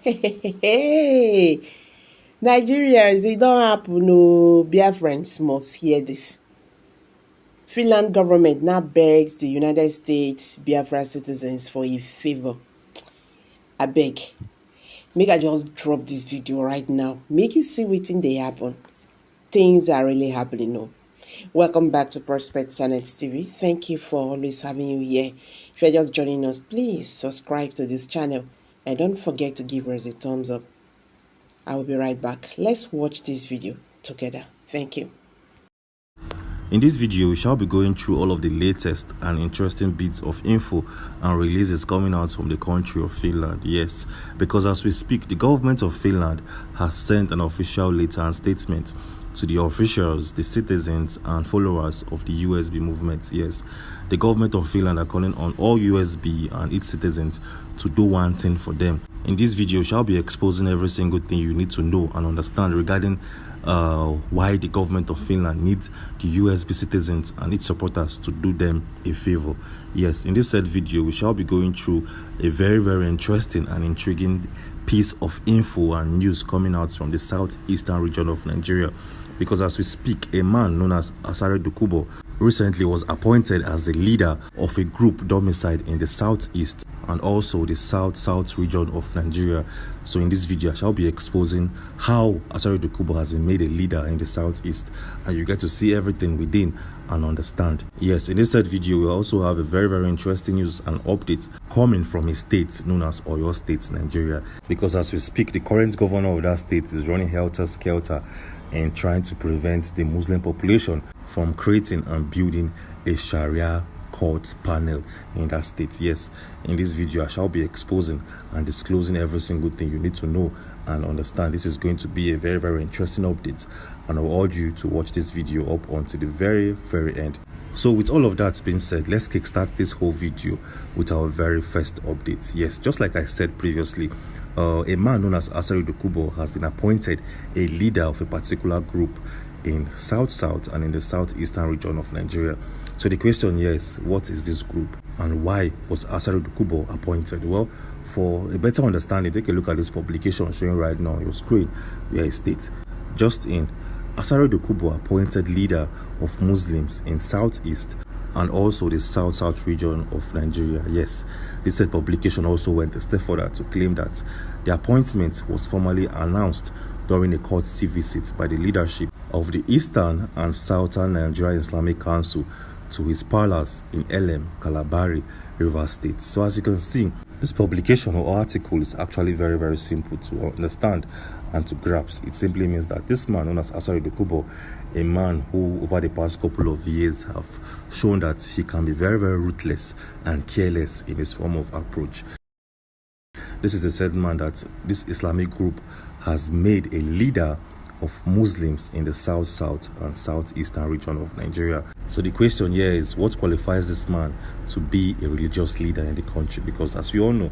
Hey, Nigerians, it don't happen. No, Biafrans must hear this. Finland government now begs the United States Biafra citizens for a favor. I beg, make I just drop this video right now. Make you see wetin dey happen. Things are really happening now. Welcome back to Prospect Annex TV. Thank you for always having you here. If you're just joining us, please subscribe to this channel and don't forget to give us a thumbs up. I will be right back. Let's watch this video together. Thank you. In this video, we shall be going through all of the latest and interesting bits of info and releases coming out from the country of Finland. Yes, because as we speak, the government of Finland has sent an official letter and statement to the officials, the citizens and followers of the USB movement. Yes, the government of Finland are calling on all USB and its citizens to do one thing for them. In this video, we shall be exposing every single thing you need to know and understand regarding why the government of Finland needs the USB citizens and its supporters to do them a favor. Yes, in this said video, we shall be going through a very interesting and intriguing piece of info and news coming out from the southeastern region of Nigeria. Because as we speak, a man known as Asari Dokubo recently was appointed as the leader of a group domiciled in the southeast and also the south region of Nigeria. So in this video, I shall be exposing how Asari Dokubo has been made a leader in the southeast, and you get to see everything within and understand. Yes, in this third video, we also have a very interesting news and update coming from a state known as Oyo State, Nigeria. Because as we speak, the current governor of that state is running helter-skelter and trying to prevent the Muslim population from creating and building a Sharia court panel in that state. Yes, in this video I shall be exposing and disclosing every single thing you need to know and understand. This is going to be a very interesting update, and I will urge you to watch this video up until the very end. So with all of that being said, let's kickstart this whole video with our very first update. Yes, just like I said previously, a man known as Asari Dokubo has been appointed a leader of a particular group in south and in the southeastern region of Nigeria. So the question here is, what is this group and why was Asari Dokubo appointed? Well, for a better understanding, take a look at this publication showing right now on your screen where it states, just in, Asari Dokubo appointed leader of Muslims in southeast and also the south region of Nigeria. Yes, this said publication also went a step further to claim that the appointment was formally announced during a courtesy visit by the leadership of the Eastern and Southern Nigeria Islamic Council to his palace in Elem, Kalabari, River State. So as you can see, this publication or article is actually very simple to understand and to grasp. It simply means that this man known as Asari Dokubo, a man who over the past couple of years have shown that he can be very ruthless and careless in his form of approach. This is the said man that this Islamic group has made a leader of Muslims in the south and southeastern region of Nigeria. So the question here is, what qualifies this man to be a religious leader in the country? Because as we all know,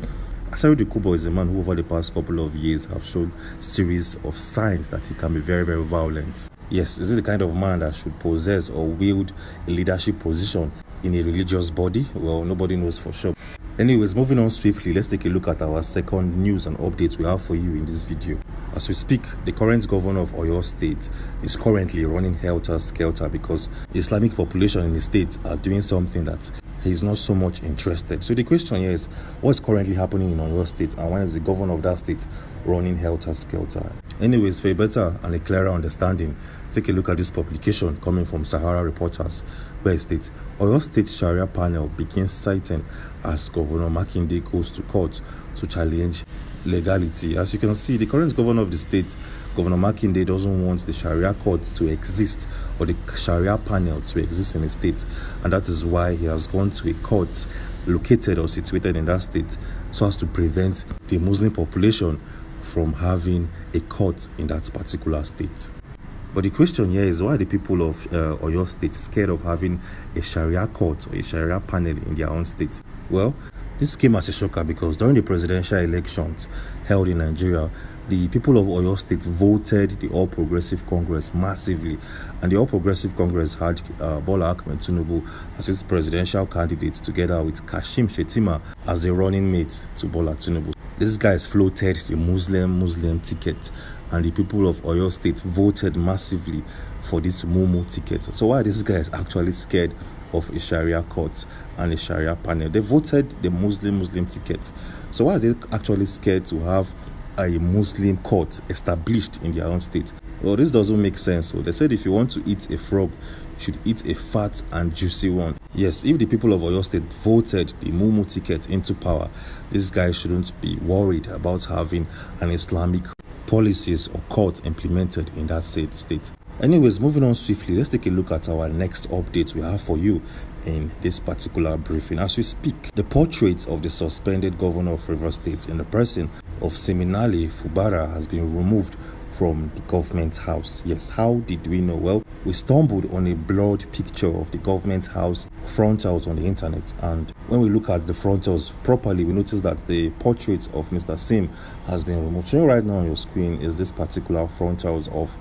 Asari Dokubo is a man who over the past couple of years have shown series of signs that he can be very violent. Yes, is this the kind of man that should possess or wield a leadership position in a religious body? Well, nobody knows for sure. Anyways, moving on swiftly, let's take a look at our second news and updates we have for you in this video. As we speak, the current governor of Oyo State is currently running helter-skelter because the Islamic population in the state are doing something that he is not so much interested. So the question here is, what's currently happening in Oyo State and why is the governor of that state running helter-skelter? Anyways, for a better and a clearer understanding, take a look at this publication coming from Sahara Reporters, where it states, Oyo State Sharia panel begins citing as Governor Makinde goes to court to challenge legality. As you can see, the current governor of the state, Governor Makinde, doesn't want the Sharia court to exist or the Sharia panel to exist in the state, and that is why he has gone to a court located or situated in that state so as to prevent the Muslim population from having a court in that particular state. But the question here is, why are the people of Oyo State scared of having a Sharia court or a Sharia panel in their own state? Well, this came as a shocker because during the presidential elections held in Nigeria, the people of Oyo State voted the All Progressive Congress massively, and the All Progressive Congress had Bola Ahmed Tinubu as its presidential candidate together with Kashim Shettima as a running mate to Bola Tinubu. These guys floated the Muslim ticket, and the people of Oyo State voted massively for this Mumu ticket. So why are these guys actually scared of a Sharia court and a Sharia panel? They voted the Muslim ticket. So why are they actually scared to have a Muslim court established in their own state? Well, this doesn't make sense. So they said if you want to eat a frog, you should eat a fat and juicy one. Yes, if the people of Oyo State voted the Mumu ticket into power, these guys shouldn't be worried about having an Islamic policies or court implemented in that said state. Anyways, moving on swiftly, let's take a look at our next update we have for you in this particular briefing. As we speak, the portrait of the suspended governor of Favour State in the person of Siminale Fubara has been removed from the government house. Yes, how did we know? Well, we stumbled on a blurred picture of the government house front house on the internet, and when we look at the front house properly, we notice that the portrait of Mr. Sim has been removed. Showing right now on your screen is this particular front house of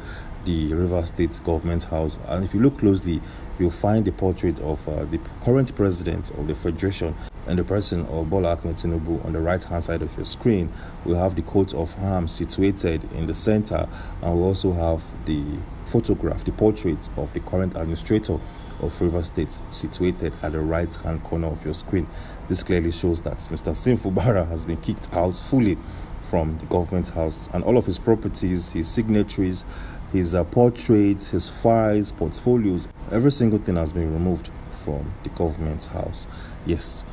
the River State government house, and if you look closely, you'll find the portrait of the current president of the federation and the person of Bola Ahmed Tinubu on the right hand side of your screen. We have the coat of arms situated in the center, and we also have the photograph, the portrait of the current administrator of Favour State situated at the right hand corner of your screen. This clearly shows that Mr. Sim Fubara has been kicked out fully from the government house, and all of his properties, his signatories, his portraits, his files, portfolios, every single thing has been removed from the government house. Yes.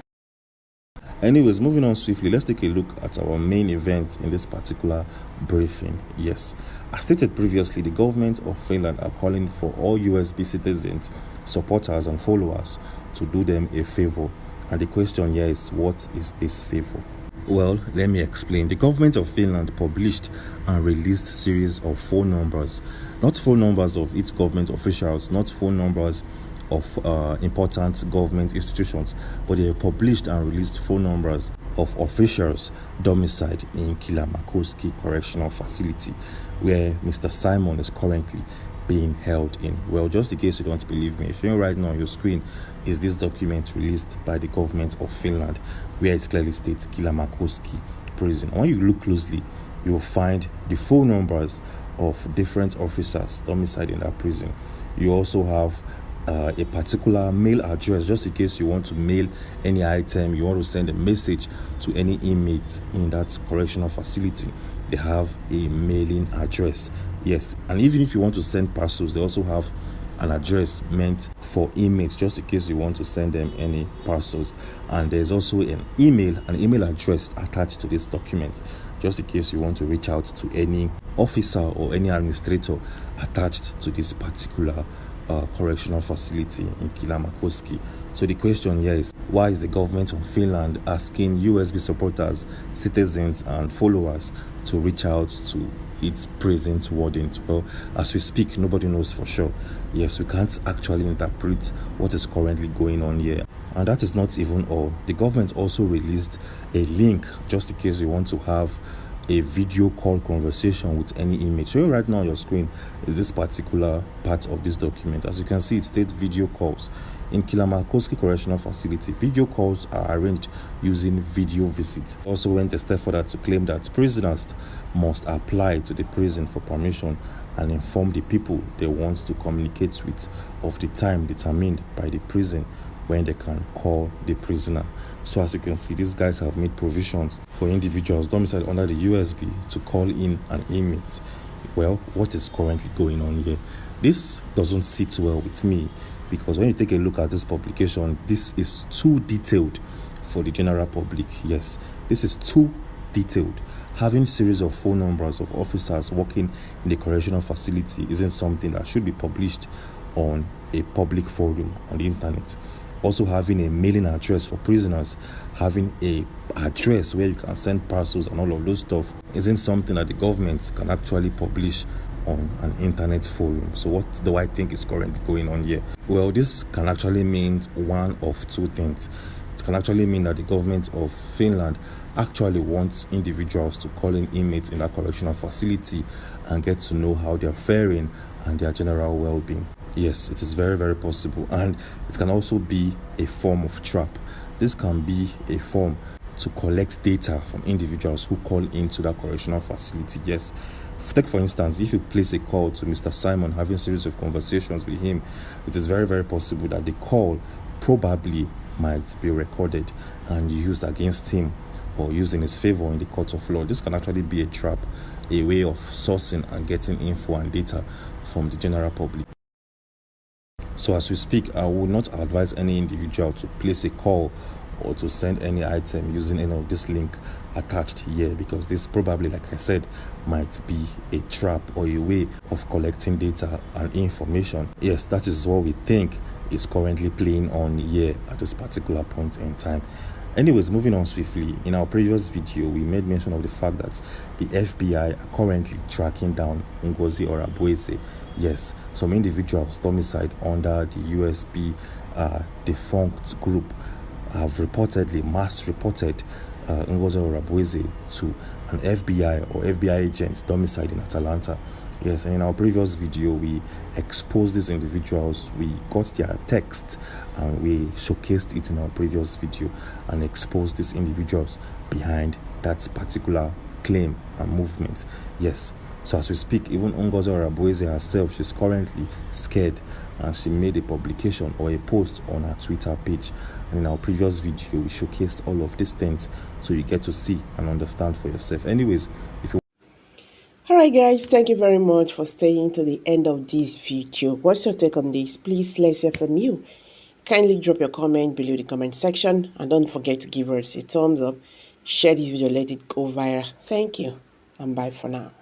Anyways, moving on swiftly, let's take a look at our main event in this particular briefing. Yes, as stated previously, the government of Finland are calling for all USB citizens, supporters and followers to do them a favor. And the question here is, what is this favor? Well, let me explain. The government of Finland published and released a series of phone numbers, not phone numbers of its government officials, not phone numbers of important government institutions, but they published and released phone numbers of officials domiciled in Kilamakoski Correctional Facility, where Mr. Simon is currently being held in. Well, just in case you don't believe me, if you're right now on your screen is this document released by the government of Finland, where it clearly states Kilamakoski prison. And when you look closely, you will find the phone numbers of different officers domiciled in that prison. You also have a particular mail address, just in case you want to mail any item, you want to send a message to any inmates in that correctional facility. They have a mailing address. Yes, and even if you want to send parcels, they also have an address meant for inmates, just in case you want to send them any parcels. And there's also an email address attached to this document, just in case you want to reach out to any officer or any administrator attached to this particular correctional facility in Kilamakoski. So the question here is, why is the government of Finland asking USB supporters, citizens and followers to reach out to its prison wardens? Well, as we speak, nobody knows for sure. Yes, we can't actually interpret what is currently going on here. And that is not even all. The government also released a link, just in case you want to have a video call conversation with any image. So right now on your screen is this particular part of this document. As you can see, it states video calls. In Kilamakoski Correctional Facility, video calls are arranged using video visits. Also went a step further to claim that prisoners must apply to the prison for permission and inform the people they want to communicate with of the time determined by the prison when they can call the prisoner. So as you can see, these guys have made provisions for individuals domiciled under the USB to call in an inmate. Well, what is currently going on here? This doesn't sit well with me, because when you take a look at this publication, this is too detailed for the general public. Yes, this is too detailed. Having series of phone numbers of officers working in the correctional facility isn't something that should be published on a public forum on the internet. Also, having a mailing address for prisoners, having a address where you can send parcels and all of those stuff isn't something that the government can actually publish on an internet forum. So what do I think is currently going on here? Well, this can actually mean one of two things. It can actually mean that the government of Finland actually wants individuals to call in inmates in that correctional facility and get to know how they're faring and their general well-being. Yes, it is very, very possible, and it can also be a form of trap. This can be a form to collect data from individuals who call into that correctional facility. Yes, take for instance, if you place a call to Mr. Simon, having a series of conversations with him, it is very, very possible that the call probably might be recorded and used against him or used in his favor in the court of law. This can actually be a trap, a way of sourcing and getting info and data from the general public. So as we speak, I will not advise any individual to place a call or to send any item using any of this link attached here, because this probably, like I said, might be a trap or a way of collecting data and information. Yes, that is what we think is currently playing on here at this particular point in time. Anyways, moving on swiftly, in our previous video, we made mention of the fact that the FBI are currently tracking down Ngozi Orabueze. Yes, some individuals domiciled under the USB defunct group have reportedly mass reported Ngozi Orabueze to an FBI or FBI agent domiciled in Atlanta. Yes, and in our previous video, we exposed these individuals, we got their text, and we showcased it in our previous video and exposed these individuals behind that particular claim and movement. Yes, so as we speak, even Ngozi Orabueze herself, she's currently scared, and she made a publication or a post on her Twitter page. And in our previous video, we showcased all of these things so you get to see and understand for yourself. Anyways, if you Alright guys, thank you very much for staying to the end of this video. What's your take on this? Please let's hear from you. Kindly drop your comment below the comment section, and don't forget to give us a thumbs up. Share this video, let it go viral. Thank you, and bye for now.